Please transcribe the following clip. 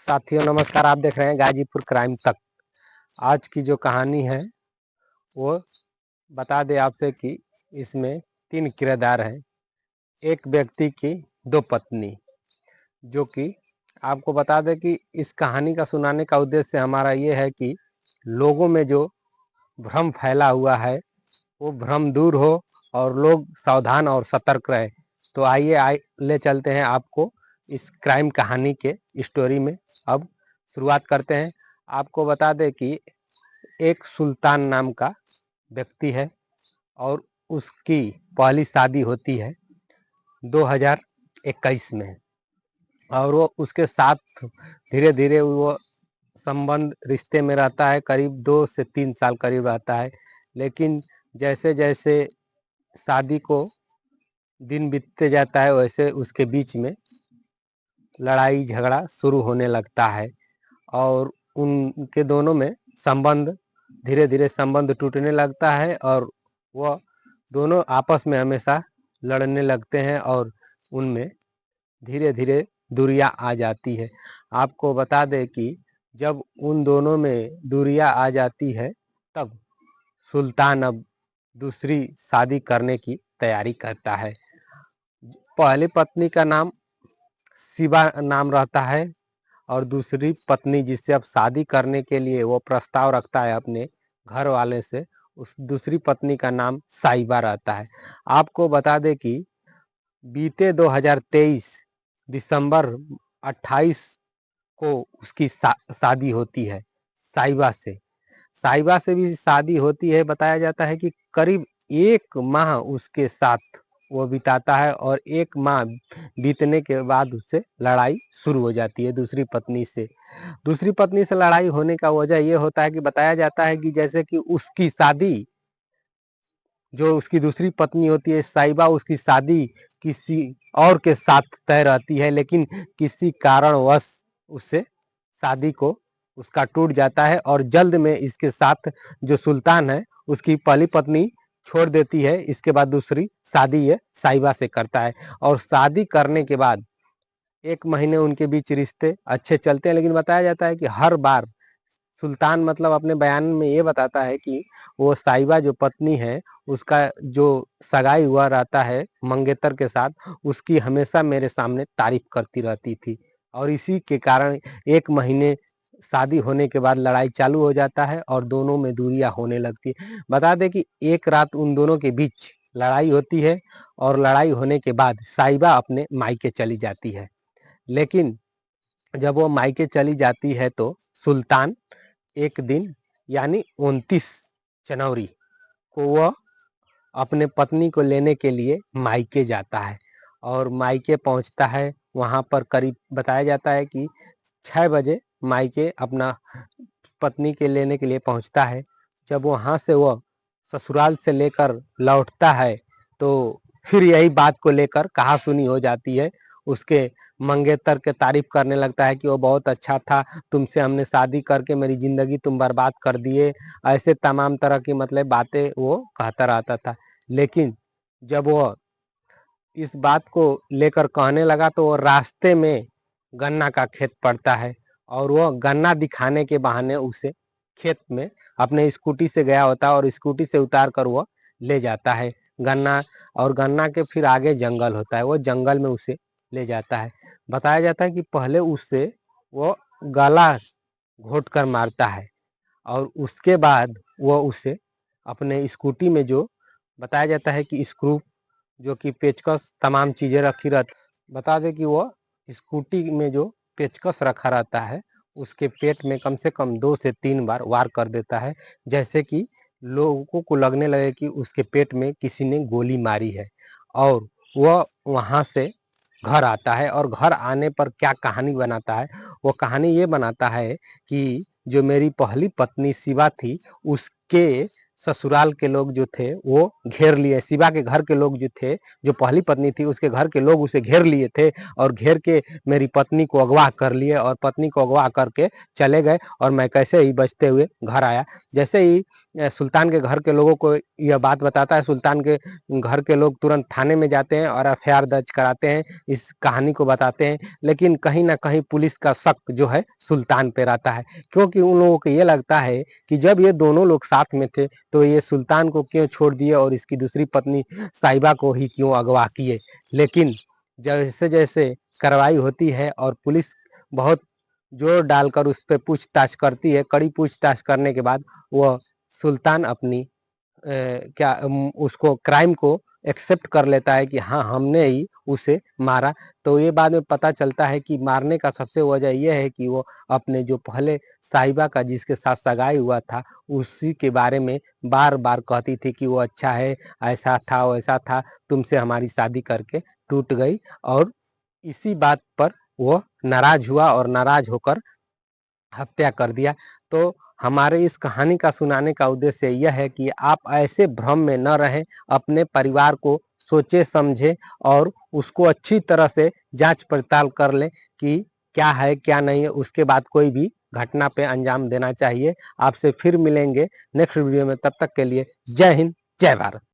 साथियों नमस्कार। आप देख रहे हैं गाजीपुर क्राइम तक। आज की जो कहानी है वो बता दें आपसे कि इसमें 3 किरदार हैं। एक व्यक्ति की 2 पत्नी, जो कि आपको बता दें कि इस कहानी का सुनाने का उद्देश्य हमारा ये है कि लोगों में जो भ्रम फैला हुआ है वो भ्रम दूर हो और लोग सावधान और सतर्क रहे। तो आइए ले चलते हैं आपको इस क्राइम कहानी के स्टोरी में। अब शुरुआत करते हैं। आपको बता दें कि एक सुल्तान नाम का व्यक्ति है और उसकी पहली शादी होती है 2021 में, और वो उसके साथ धीरे धीरे वो संबंध रिश्ते में रहता है। करीब 2 से 3 साल करीब रहता है। लेकिन जैसे जैसे शादी को दिन बीतते जाता है वैसे उसके बीच में लड़ाई झगड़ा शुरू होने लगता है और उनके दोनों में संबंध धीरे धीरे संबंध टूटने लगता है और वह दोनों आपस में हमेशा लड़ने लगते हैं और उनमें धीरे धीरे दूरियां आ जाती है। आपको बता दें कि जब उन दोनों में दूरियां आ जाती है तब सुल्तान अब दूसरी शादी करने की तैयारी करता है। पहली पत्नी का नाम शिवा नाम रहता है और दूसरी पत्नी जिससे अब शादी करने के लिए वो प्रस्ताव रखता है अपने घर वाले से, उस दूसरी पत्नी का नाम साहिबा रहता है। आपको बता दें कि बीते 2023 दिसंबर 28 को उसकी शादी होती है साहिबा से। साहिबा से भी शादी होती है। बताया जाता है कि करीब 1 माह उसके साथ वो बिताता है और 1 माह बीतने के बाद उससे लड़ाई शुरू हो जाती है दूसरी पत्नी से। दूसरी पत्नी से लड़ाई होने का वजह ये होता है कि बताया जाता है कि जैसे कि उसकी शादी, जो उसकी दूसरी पत्नी होती है साहिबा, उसकी शादी किसी और के साथ तय रहती है, लेकिन किसी कारणवश उससे शादी को उसका टूट जाता है और जल्द में इसके साथ जो सुल्तान है उसकी पहली पत्नी छोड़ देती है। इसके बाद दूसरी शादी ये साहिबा से करता है और शादी करने के बाद 1 महीने उनके बीच रिश्ते अच्छे चलते हैं। लेकिन बताया जाता है कि हर बार सुल्तान मतलब अपने बयान में ये बताता है कि वो साहिबा जो पत्नी है उसका जो सगाई हुआ रहता है मंगेतर के साथ, उसकी हमेशा मेरे सामने तारीफ करती रहती थी और इसी के कारण 1 महीने शादी होने के बाद लड़ाई चालू हो जाता है और दोनों में दूरियां होने लगती है। बता दें कि एक रात उन दोनों के बीच लड़ाई होती है और लड़ाई होने के बाद साहिबा अपने मायके चली जाती है। लेकिन जब वो मायके चली जाती है तो सुल्तान एक दिन यानी 29 जनवरी को वह अपने पत्नी को लेने के लिए मायके जाता है और मायके पहुंचता है। वहां पर करीब बताया जाता है कि 6 बजे मायके अपना पत्नी के लेने के लिए पहुंचता है। जब वहां से वह ससुराल से लेकर लौटता है तो फिर यही बात को लेकर कहासुनी हो जाती है। उसके मंगेतर के तारीफ करने लगता है कि वो बहुत अच्छा था, तुमसे हमने शादी करके मेरी जिंदगी तुम बर्बाद कर दिए। ऐसे तमाम तरह की मतलब बातें वो कहता रहता था। लेकिन जब वो इस बात को लेकर कहने लगा तो वो रास्ते में गन्ना का खेत पड़ता है और वो गन्ना दिखाने के बहाने उसे खेत में अपने स्कूटी से गया होता है और स्कूटी से उतार कर वो ले जाता है गन्ना। और गन्ना के फिर आगे जंगल होता है, वो जंगल में उसे ले जाता है। बताया जाता है कि पहले उससे वो गला घोट कर मारता है और उसके बाद वो उसे अपने स्कूटी में जो बताया जाता है कि स्क्रू, जो कि पेचकस तमाम चीज़ें रखी रहती, बता दें कि वो स्कूटी में जो पेचकस रखा रहता है उसके पेट में कम से कम 2 से 3 बार वार कर देता है, जैसे कि लोगों को लगने लगे कि उसके पेट में किसी ने गोली मारी है। और वह वहाँ से घर आता है और घर आने पर क्या कहानी बनाता है, वो कहानी ये बनाता है कि जो मेरी पहली पत्नी शिवा थी उसके ससुराल के लोग जो थे वो घेर लिए, शिवा के घर के लोग जो थे, जो पहली पत्नी थी उसके घर के लोग उसे घेर लिए थे और घेर के मेरी पत्नी को अगवा कर लिए और पत्नी को अगवा करके चले गए। और मैं कैसे ही बचते हुए घर आया। जैसे ही सुल्तान के घर के लोगों को यह बात बताता है, सुल्तान के घर के लोग तुरंत थाने में जाते हैं और एफआईआर दर्ज कराते हैं, इस कहानी को बताते हैं। लेकिन कहीं ना कहीं पुलिस का शक जो है सुल्तान पे रहता है, क्योंकि उन लोगों को ये लगता है कि जब ये दोनों लोग साथ में थे तो ये सुल्तान को क्यों छोड़ दिए और इसकी दूसरी पत्नी साहिबा को ही क्यों अगवा किए। लेकिन जैसे जैसे कार्रवाई होती है और पुलिस बहुत जोर डालकर उस पर पूछताछ करती है, कड़ी पूछताछ करने के बाद वह सुल्तान अपनी उसको क्राइम को एक्सेप्ट कर लेता है कि हाँ हमने ही उसे मारा। तो ये बाद में पता चलता है कि मारने का सबसे वजह यह है कि वो अपने जो पहले साहिबा का जिसके साथ सगाई हुआ था उसी के बारे में बार बार कहती थी कि वो अच्छा है, ऐसा था वैसा था, तुमसे हमारी शादी करके टूट गई। और इसी बात पर वो नाराज हुआ और नाराज होकर हत्या कर दिया। तो हमारे इस कहानी का सुनाने का उद्देश्य यह है कि आप ऐसे भ्रम में न रहें, अपने परिवार को सोचे समझे और उसको अच्छी तरह से जांच पड़ताल कर लें कि क्या है क्या नहीं है, उसके बाद कोई भी घटना पे अंजाम देना चाहिए। आपसे फिर मिलेंगे नेक्स्ट वीडियो में, तब तक के लिए जय हिंद जय भारत।